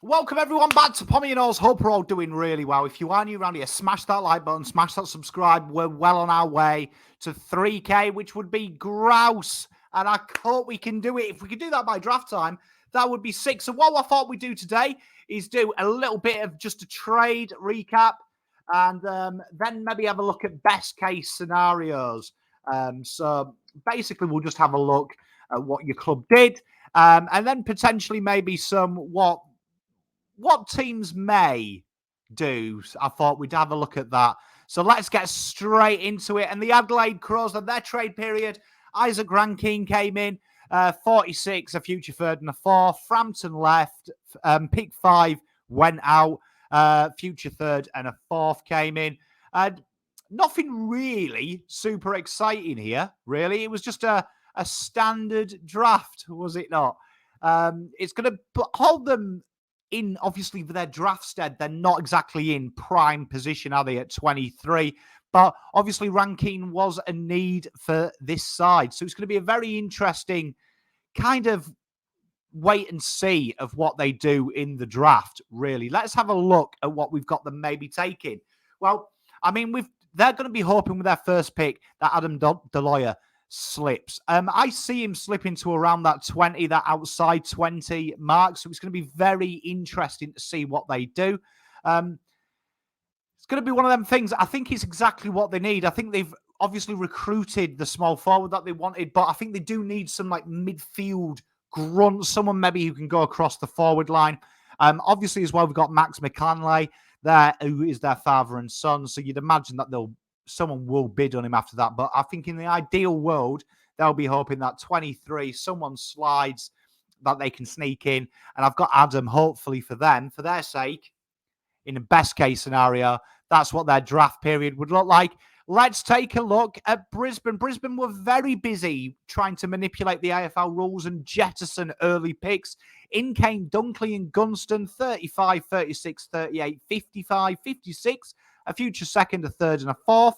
Welcome everyone back to Pommy and All's. Hope we're all doing really well. If you are new around here, smash that like button, smash that subscribe. We're well on our way to 3K, which would be grouse. And I hope we can do it. If we could do that by draft time, that would be sick. So what I thought we'd do today is do a little bit of just a trade recap and then maybe have a look at best case scenarios. So basically we'll just have a look at what your club did and then potentially maybe some what teams may do. I thought we'd have a look at that. So let's get straight into it. And the Adelaide Crows, their trade period, Isaac Rankine came in, 46, a future third and a fourth. Frampton left, pick 5 went out, future third and a fourth came in. Nothing really super exciting here, really. It was just a standard draft, was it not? It's going to hold them in, obviously, for their draft stead. They're not exactly in prime position, are they, at 23? But obviously, Rankine was a need for this side. So it's going to be a very interesting kind of wait and see of what they do in the draft, really. Let's have a look at what we've got them maybe taking. Well, I mean, they're going to be hoping with their first pick that Adam D'Aniello slips. I see him slipping to around that 20, that outside 20 mark. So it's going to be very interesting to see what they do. It's going to be one of them things. I think it's exactly what they need. I think they've obviously recruited the small forward that they wanted, but I think they do need some like midfield grunt, someone maybe who can go across the forward line. Obviously as well, we've got Max McCanley there, who is their father and son. So you'd imagine that someone will bid on him after that. But I think in the ideal world, they'll be hoping that 23, someone slides that they can sneak in. And I've got Adam, hopefully for them, for their sake, in the best case scenario, that's what their draft period would look like. Let's take a look at Brisbane. Brisbane were very busy trying to manipulate the AFL rules and jettison early picks. In came Dunkley and Gunston, 35, 36, 38, 55, 56. A future second, a third, and a fourth.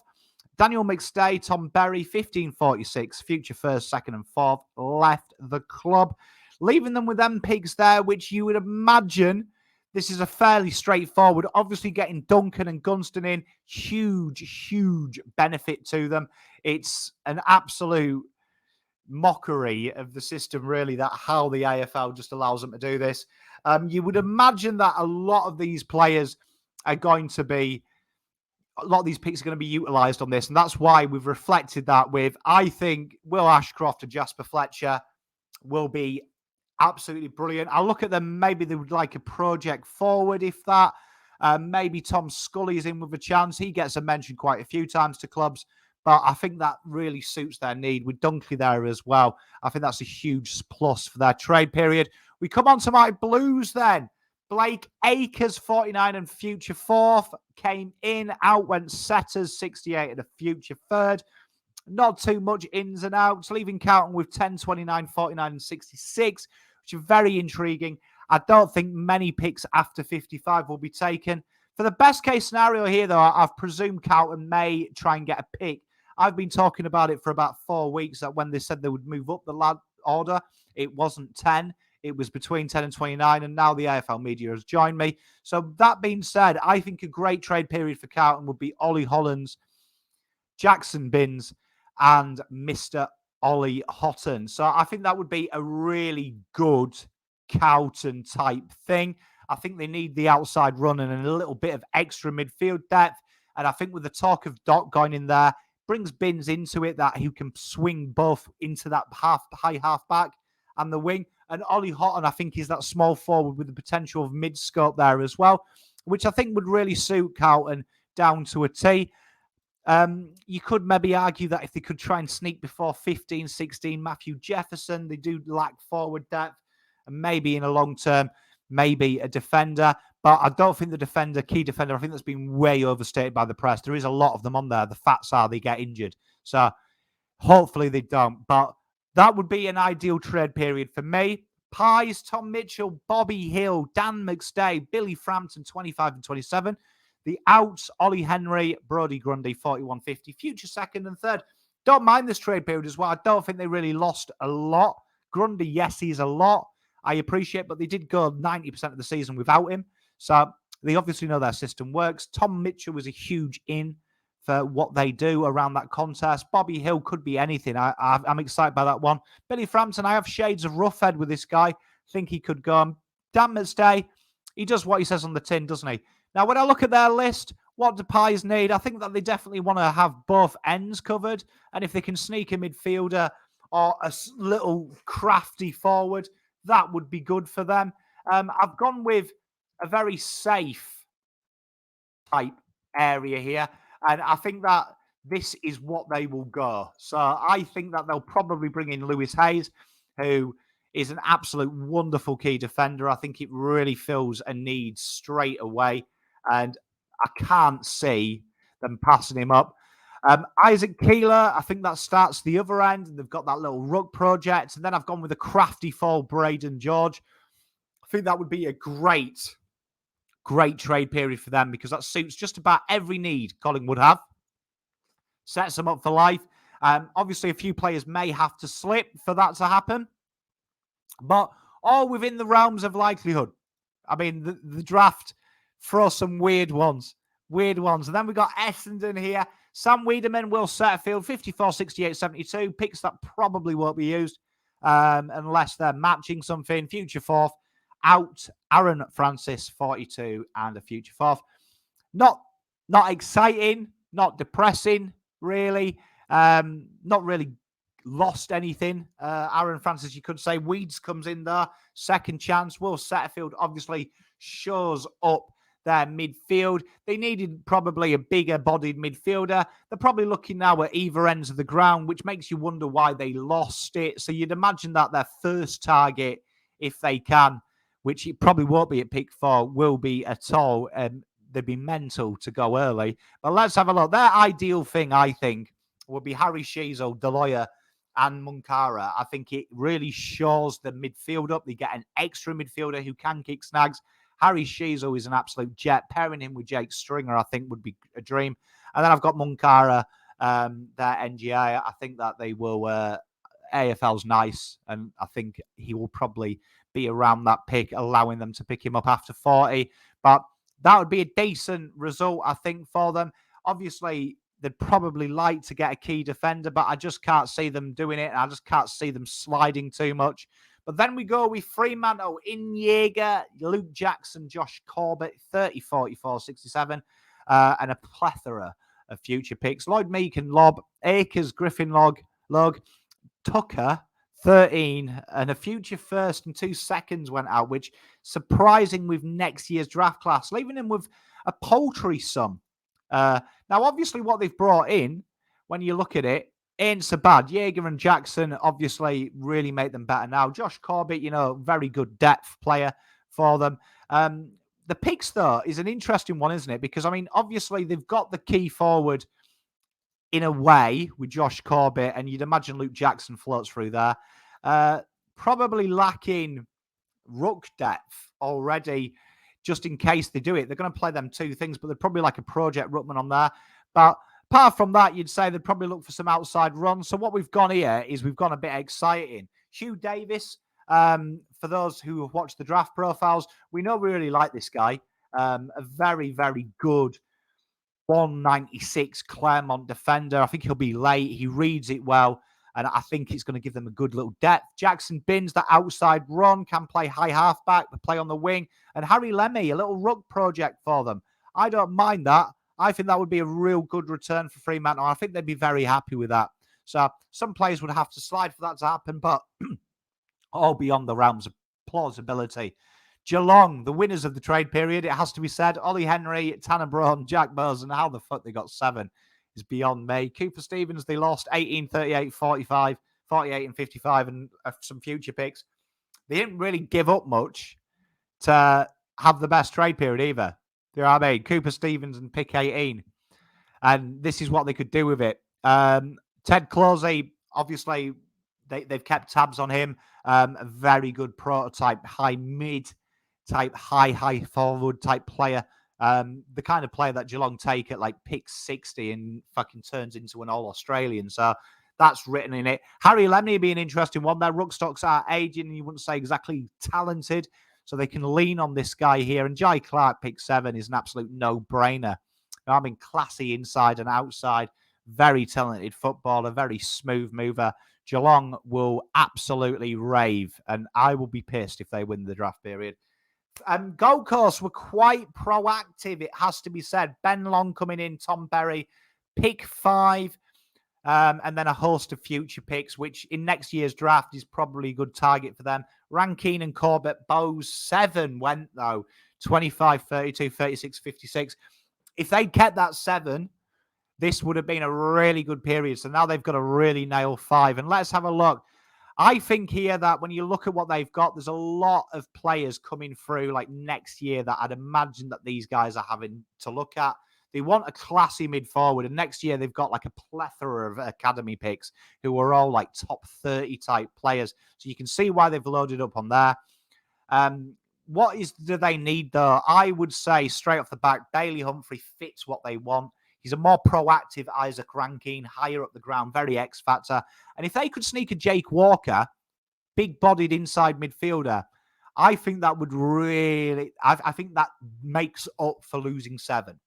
Daniel McStay, Tom Berry, 15, 46. Future first, second, and fourth left the club. Leaving them with them picks there, which you would imagine this is a fairly straightforward. Obviously, getting Duncan and Gunston in, huge benefit to them. It's an absolute mockery of the system, really, that how the AFL just allows them to do this. You would imagine that a lot of these players are going to be, a lot of these picks are going to be utilised on this. And that's why we've reflected that with, I think, Will Ashcroft and Jasper Fletcher will be absolutely brilliant. I'll look at them. Maybe they would like a project forward, if that. Maybe Tom Scully is in with a chance. He gets a mention quite a few times to clubs. But I think that really suits their need with Dunkley there as well. I think that's a huge plus for their trade period. We come on to my Blues then. Blake Acres, 49 and future fourth, came in. Out went Setters, 68 and a future third. Not too much ins and outs, leaving Carlton with 10, 29, 49 and 66, which are very intriguing. I don't think many picks after 55 will be taken. For the best case scenario here, though, I've presumed Carlton may try and get a pick. I've been talking about it for about 4 weeks, that when they said they would move up the order, it wasn't 10. It was between 10 and 29, and now the AFL media has joined me. So that being said, I think a great trade period for Carlton would be Ollie Hollands, Jackson Binns, and Mr. Ollie Houghton. So I think that would be a really good Carlton type thing. I think they need the outside run and a little bit of extra midfield depth. And I think with the talk of Doc going in there, brings Binns into it, that who can swing both into that high half back and the wing. And Ollie Houghton, I think, is that small forward with the potential of mid-scope there as well, which I think would really suit Carlton down to a T. You could maybe argue that if they could try and sneak before 15, 16, Matthew Jefferson, they do lack forward depth. And maybe in a long term, maybe a defender. But I don't think the key defender, I think that's been way overstated by the press. There is a lot of them on there. The facts are they get injured. So hopefully they don't. But that would be an ideal trade period for me. Pies, Tom Mitchell, Bobby Hill, Dan McStay, Billy Frampton, 25 and 27. The outs, Ollie Henry, Brodie Grundy, 41.50. Future second and third. Don't mind this trade period as well. I don't think they really lost a lot. Grundy, yes, he's a lot. I appreciate, but they did go 90% of the season without him. So they obviously know their system works. Tom Mitchell was a huge in for what they do around that contest. Bobby Hill could be anything. I'm excited by that one. Billy Frampton, I have shades of Roughhead with this guy. Think he could go on. Dan Day, he does what he says on the tin, doesn't he? Now, when I look at their list, what do Pies need? I think that they definitely want to have both ends covered. And if they can sneak a midfielder or a little crafty forward, that would be good for them. I've gone with a very safe type area here. And I think that this is what they will go. So I think that they'll probably bring in Lewis Hayes, who is an absolute wonderful key defender. I think it really fills a need straight away. And I can't see them passing him up. Isaac Keeler, I think that starts the other end. And they've got that little ruck project. And then I've gone with a crafty fall, Braden George. I think that would be a great trade period for them because that suits just about every need Collingwood have. Sets them up for life. Obviously, a few players may have to slip for that to happen, but all within the realms of likelihood. I mean, the draft throws some weird ones. And then we got Essendon here. Sam Wiedemann, Will Setterfield, 54, 68, 72. Picks that probably won't be used unless they're matching something. Future fourth. Out Aaron Francis, 42, and a future fourth. Not exciting, not depressing, really. Not really lost anything. Aaron Francis, you could say. Weeds comes in there. Second chance. Will Setterfield obviously shows up their midfield. They needed probably a bigger bodied midfielder. They're probably looking now at either ends of the ground, which makes you wonder why they lost it. So you'd imagine that their first target, if they can, which it probably won't be at pick 4, will be at all. They'd be mental to go early. But let's have a look. Their ideal thing, I think, would be Harry Sheezel, Deloya, and Munkara. I think it really shores the midfield up. They get an extra midfielder who can kick snags. Harry Sheezel is an absolute jet. Pairing him with Jake Stringer, I think, would be a dream. And then I've got Munkara, their NGA. I think that they will... AFL's nice, and I think he will probably be around that pick, allowing them to pick him up after 40. But that would be a decent result, I think, for them. Obviously, they'd probably like to get a key defender, but I just can't see them doing it. I just can't see them sliding too much. But then we go with Fremantle, Jaeger, Luke Jackson, Josh Corbett, 30, 44, 67, and a plethora of future picks. Lloyd Meakin, Lob, Akers, Griffin, Log, Tucker, 13, and a future first and 2 seconds went out, which surprising with next year's draft class, leaving him with a paltry sum. Now, obviously, what they've brought in, when you look at it, ain't so bad. Jaeger and Jackson obviously really make them better now. Josh Corbett, very good depth player for them. The picks, though, is an interesting one, isn't it? Because, I mean, obviously, they've got the key forward in a way with Josh Corbett, and you'd imagine Luke Jackson floats through there. Probably lacking ruck depth already, just in case they do it. They're going to play them 2 things, but they're probably like a project ruckman on there. But apart from that, you'd say they'd probably look for some outside runs. So what we've gone here is we've gone a bit exciting. Hugh Davis, for those who have watched the draft profiles, we know we really like this guy. A very, very good 196 Claremont defender. I think he'll be late. He reads it well, and I think it's going to give them a good little depth. Jackson Binns, that outside run, can play high halfback, play on the wing. And Harry Lemmy, a little ruck project for them. I don't mind that. I think that would be a real good return for Fremantle. I think they'd be very happy with that. So some players would have to slide for that to happen, but all beyond the realms of plausibility. Geelong, the winners of the trade period, it has to be said. Ollie Henry, Tanner Braun, Jack Bowes, and how the fuck they got 7 is beyond me. Cooper Stevens, they lost 18, 38, 45, 48, and 55, and some future picks. They didn't really give up much to have the best trade period either. Do you know what I mean? Cooper Stevens and pick 18. And this is what they could do with it. Ted Closey, obviously, they've kept tabs on him. A very good prototype, high mid type, high forward type player. The kind of player that Geelong take at like pick 60 and fucking turns into an All-Australian. So That's written in it. Harry Lemley would be an interesting one. Their ruck stocks are aging, and you wouldn't say exactly talented, so they can lean on this guy here. And Jai Clark, pick 7, is an absolute no-brainer. I mean, classy inside and outside, very talented footballer, very smooth mover. Geelong will absolutely rave, and I will be pissed if they win the draft period. Gold Coast were quite proactive, it has to be said. Ben Long coming in, Tom Berry, pick 5, and then a host of future picks, which in next year's draft is probably a good target for them. Rankine and Corbett Bowes, 7 went, though. 25, 32, 36, 56. If they'd kept that 7, this would have been a really good period. So now they've got to really nail 5. And let's have a look. I think here that when you look at what they've got, there's a lot of players coming through like next year that I'd imagine that these guys are having to look at. They want a classy mid-forward, and next year they've got like a plethora of academy picks who are all like top 30 type players. So you can see why they've loaded up on there. What do they need, though? I would say straight off the back, Bailey Humphrey fits what they want. He's a more proactive Isaac Rankine, higher up the ground, very X-factor. And if they could sneak a Jake Walker, big-bodied inside midfielder, I think that would really... I think that makes up for losing 7.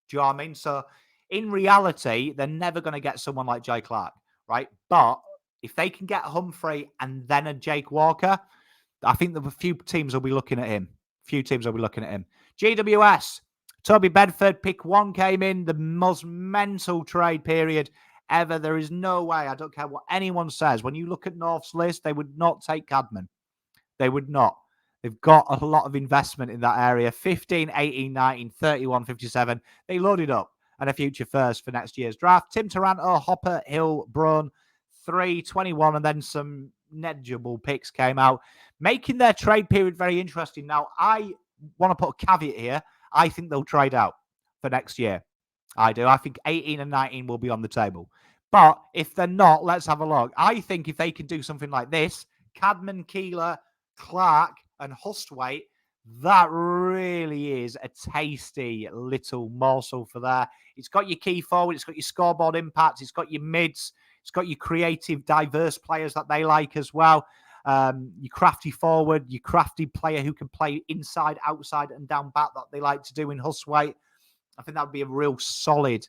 Do you know what I mean? So, in reality, they're never going to get someone like Jay Clark, right? But if they can get Humphrey and then a Jake Walker, I think that a few teams will be looking at him. GWS, Toby Bedford, pick 1 came in, the most mental trade period ever. There is no way, I don't care what anyone says. When you look at North's list, they would not take Cadman. They would not. They've got a lot of investment in that area. 15, 18, 19, 31, 57. They loaded up and a future first for next year's draft. Tim Taranto, Hopper, Hill, Braun, 3, 21, and then some negligible picks came out, making their trade period very interesting. Now, I want to put a caveat here. I think they'll trade out for next year. I do. I think 18 and 19 will be on the table. But if they're not, let's have a look. I think if they can do something like this, Cadman, Keeler, Clark, and Hustwaite, that really is a tasty little morsel for there. It's got your key forward, it's got your scoreboard impact, it's got your mids, it's got your creative, diverse players that they like as well. Your crafty forward, your crafty player who can play inside, outside, and down back that they like to do in Hustwaite. I think that would be a real solid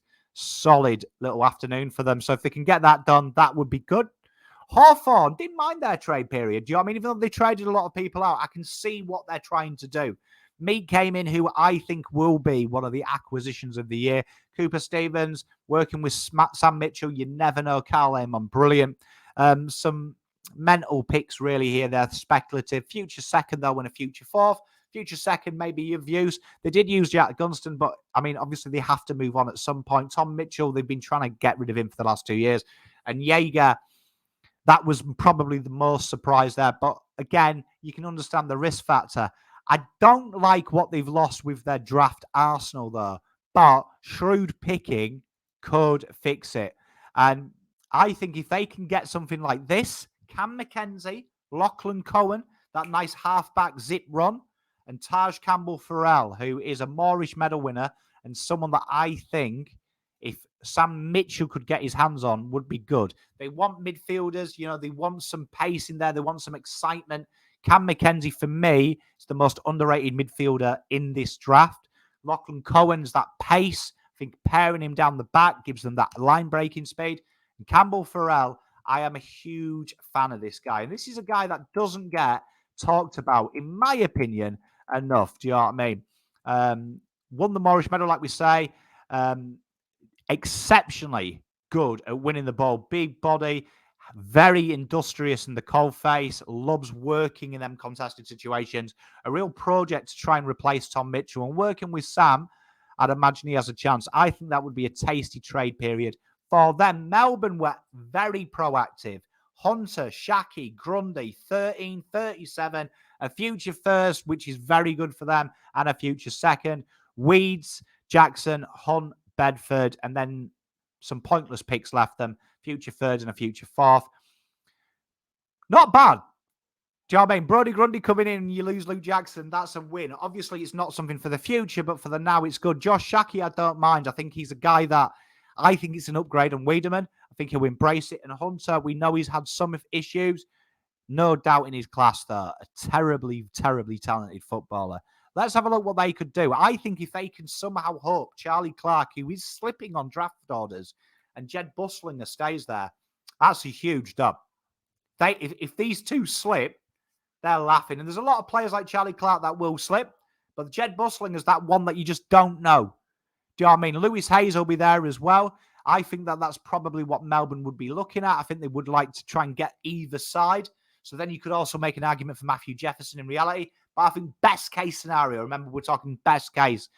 little afternoon for them. So if they can get that done, that would be good. Hawthorn didn't mind their trade period. Do you know what I mean? Even though they traded a lot of people out, I can see what they're trying to do. Mead came in, who I think will be one of the acquisitions of the year. Cooper Stevens, working with Sam Mitchell. You never know. Carl Amon, brilliant. Some mental picks really here. They're speculative. Future second, though, and a future 4th. Future second, maybe you've used. They did use Jack Gunston, but, I mean, obviously they have to move on at some point. Tom Mitchell, they've been trying to get rid of him for the last 2 years. And Jaeger, that was probably the most surprise there. But again, you can understand the risk factor. I don't like what they've lost with their draft arsenal, though. But shrewd picking could fix it. And I think if they can get something like this, Cam McKenzie, Lachlan Cohen, that nice halfback zip run, and Taj Campbell-Farrell, who is a Moorish medal winner and someone that I think, if Sam Mitchell could get his hands on, would be good. They want midfielders, you know, they want some pace in there. They want some excitement. Cam McKenzie, for me, is the most underrated midfielder in this draft. Lachlan Cohen's that pace. I think pairing him down the back gives them that line-breaking speed. And Campbell-Farrell, I am a huge fan of this guy. And this is a guy that doesn't get talked about, in my opinion, enough. Do you know what I mean? Won the Moorish medal, like we say. Exceptionally good at winning the ball. Big body, very industrious in the cold face, loves working in them contested situations. A real project to try and replace Tom Mitchell. And working with Sam, I'd imagine he has a chance. I think that would be a tasty trade period for them. Melbourne were very proactive. Hunter, Shaki, Grundy, 13, 37, a future first, which is very good for them, and a future second. Weeds, Jackson, Hunt, Bedford, and then some pointless picks left them. Future third and a future 4th. Not bad. Do you know what I mean? Brody Grundy coming in and you lose Luke Jackson. That's a win. Obviously, it's not something for the future, but for the now, it's good. Josh Shaki, I don't mind. I think he's a guy that I think it's an upgrade on Lederman. I think he'll embrace it. And Hunter, we know he's had some issues. No doubt in his class, though. A terribly, terribly talented footballer. Let's have a look what they could do. I think if they can somehow hook Charlie Clark, who is slipping on draft orders, and Jed Busslinger stays there, that's a huge dub. If these two slip, they're laughing. And there's a lot of players like Charlie Clark that will slip, but Jed Busslinger is that one that you just don't know. Do you know what I mean? Lewis Hayes will be there as well. I think that's probably what Melbourne would be looking at. I think they would like to try and get either side. So then you could also make an argument for Matthew Jefferson in reality. But I think best case scenario, remember we're talking best case,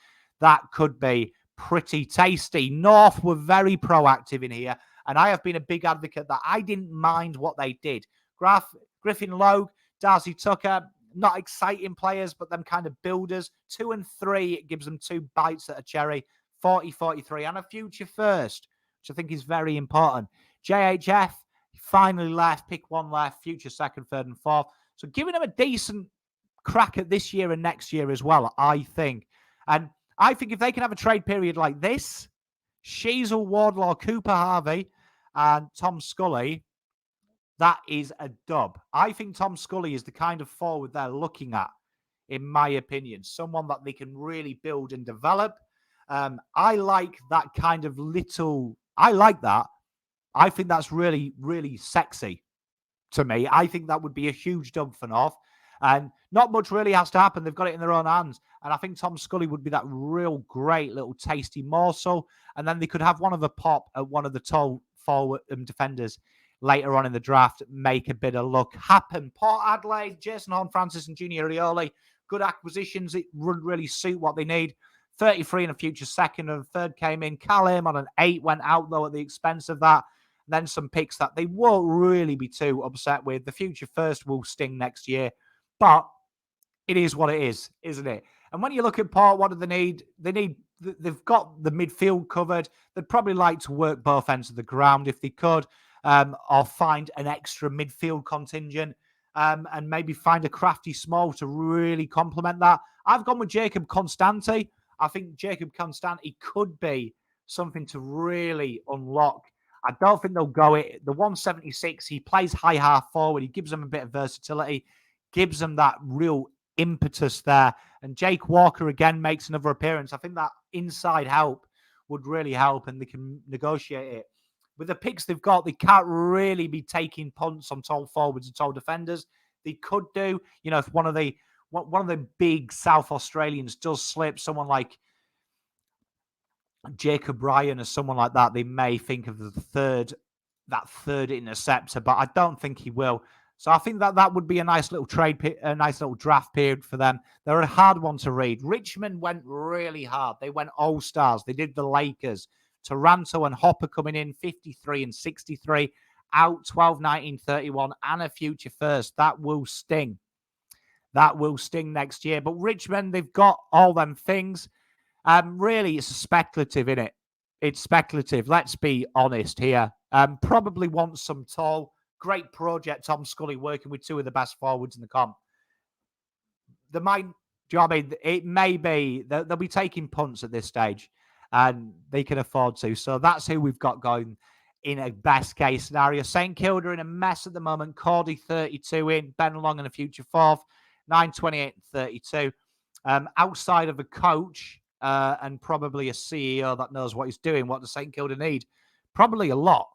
that could be pretty tasty. North were very proactive in here. And I have been a big advocate that I didn't mind what they did. Griffin Logue, Darcy Tucker, not exciting players, but them kind of builders. 2 and 3, it gives them 2 bites at a cherry. 40-43 and a future first, which I think is very important. JHF finally left, pick 1 left, future second, third, and fourth. So giving them a decent crack at this year and next year as well, I think. And I think if they can have a trade period like this, Sheasel, Wardlaw, Cooper Harvey, and Tom Scully, that is a dub. I think Tom Scully is the kind of forward they're looking at, in my opinion. Someone that they can really build and develop. I like that kind of I like that. I think that's really, really sexy to me. I think that would be a huge dub for North. And not much really has to happen. They've got it in their own hands. And I think Tom Scully would be that real great little tasty morsel. And then they could have one of a pop at one of the tall forward defenders later on in the draft, make a bit of luck happen. Port Adelaide, Jason Horne-Francis and Junior Rioli, good acquisitions. It would really suit what they need. 33 in a future second, and third came in. Callum on an 8 went out, though, at the expense of that. Then some picks that they won't really be too upset with. The future first will sting next year, but it is what it is, isn't it? And when you look at Port, what do they need? They've got the midfield covered. They'd probably like to work both ends of the ground if they could, or find an extra midfield contingent, and maybe find a crafty small to really complement that. I've gone with Jacob Constanti. I think Jacob Constanti could be something to really unlock. I don't think they'll go it. The 176, he plays high half forward. He gives them a bit of versatility, gives them that real impetus there. And Jake Walker again makes another appearance. I think that inside help would really help, and they can negotiate it. With the picks they've got, they can't really be taking punts on tall forwards and tall defenders. They could do, if one of the big South Australians does slip, someone like Jacob Bryan or someone like that, they may think of that third interceptor, but I don't think he will. So I think that would be a nice little a nice little draft period for them. They're a hard one to read. Richmond went really hard. They went all-stars. They did the Lakers. Taranto and Hopper coming in 53 and 63, out 12, 19, 31, and a future first. That will sting. That will sting next year. But Richmond, they've got all them things. Really, it's speculative, isn't it? It's speculative. Let's be honest here. Probably want some tall. Great project, Tom Scully, working with 2 of the best forwards in the comp. Do you know what I mean? It may be, they'll be taking punts at this stage, and they can afford to. So that's who we've got going in a best case scenario. St Kilda in a mess at the moment. Cordy 32 in, Ben Long in a future fourth, 9, 28 and 32. Outside of a coach and probably a CEO that knows what he's doing, what does St Kilda need? Probably a lot.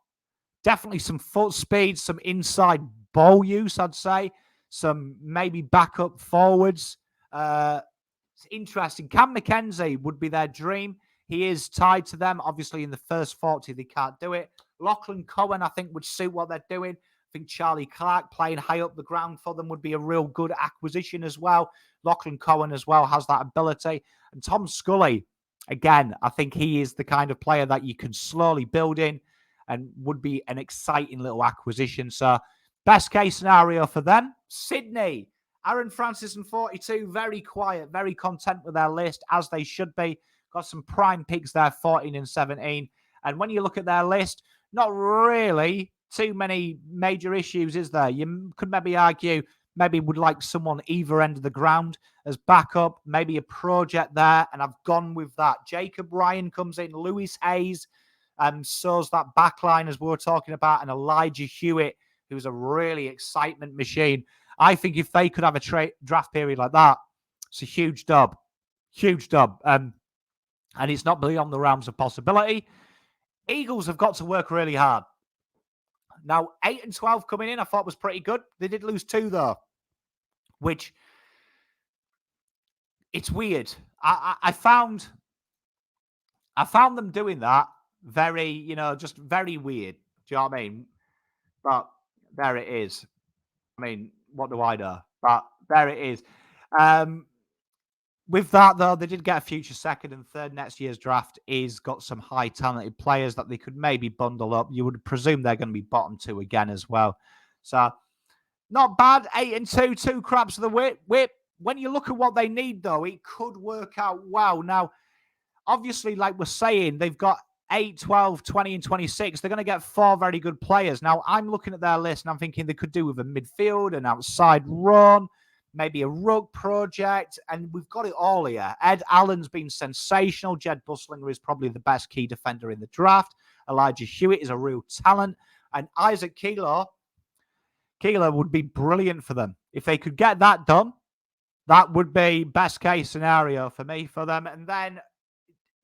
Definitely some foot speed, some inside ball use, I'd say. Some maybe backup forwards. It's interesting. Cam McKenzie would be their dream. He is tied to them. Obviously, in the first 40, they can't do it. Lachlan Cohen, I think, would suit what they're doing. I think Charlie Clark playing high up the ground for them would be a real good acquisition as well. Lachlan Cohen as well has that ability. And Tom Scully, again, I think he is the kind of player that you can slowly build in and would be an exciting little acquisition. So, best case scenario for them. Sydney, Aaron Francis and 42, very quiet, very content with their list, as they should be. Got some prime picks there, 14 and 17. And when you look at their list, not really too many major issues, is there? You could maybe argue, maybe would like someone either end of the ground as backup, maybe a project there, and I've gone with that. Jacob Ryan comes in, Lewis Hayes, So's that back line, as we were talking about, and Elijah Hewitt, who's a really excitement machine. I think if they could have a draft period like that, it's a huge dub. Huge dub. And it's not beyond the realms of possibility. Eagles have got to work really hard. Now, 8-12 coming in, I thought was pretty good. They did lose 2, though, which it's weird. I found them doing that very, just very weird. Do you know what I mean? But there it is. I mean, what do I know? But there it is. With that, though, they did get a future second and third. Next year's draft is got some high talented players that they could maybe bundle up. You would presume they're going to be bottom 2 again as well. So, not bad. 8-2, 2 crabs of the whip. When you look at what they need, though, it could work out well. Now, obviously, like we're saying, they've got 8, 12, 20, and 26. They're going to get 4 very good players. Now, I'm looking at their list, and I'm thinking they could do with a midfield, an outside run, maybe a ruck project, and we've got it all here. Ed Allen's been sensational. Jed Busslinger is probably the best key defender in the draft. Elijah Hewitt is a real talent. And Isaac Keeler would be brilliant for them. If they could get that done, that would be best case scenario for me for them. And then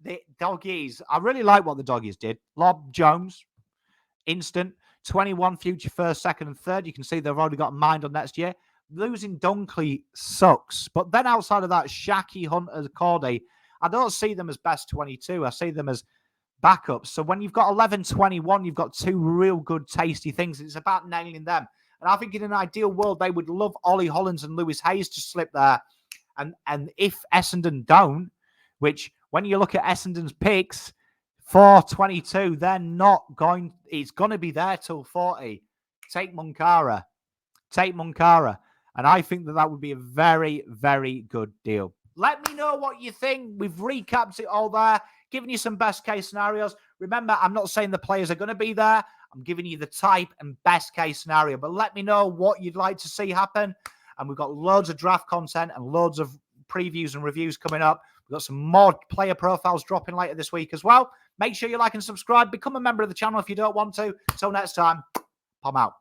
the doggies. I really like what the doggies did. Lob Jones, instant. 21 future first, second, and third. You can see they've already got a mind on next year. Losing Dunkley sucks. But then outside of that, Shaki, Hunter, Cordy, I don't see them as best 22. I see them as backups. So when you've got 11-21, you've got 2 real good, tasty things. It's about nailing them. And I think in an ideal world, they would love Ollie Hollins and Lewis Hayes to slip there. And if Essendon don't, which when you look at Essendon's picks, 4-22, they're not going, it's going to be there till 40. Take Munkara. And I think that would be a very, very good deal. Let me know what you think. We've recapped it all there, giving you some best case scenarios. Remember, I'm not saying the players are going to be there. I'm giving you the type and best case scenario. But let me know what you'd like to see happen. And we've got loads of draft content and loads of previews and reviews coming up. We've got some more player profiles dropping later this week as well. Make sure you like and subscribe. Become a member of the channel if you don't want to. Until next time, Pom out.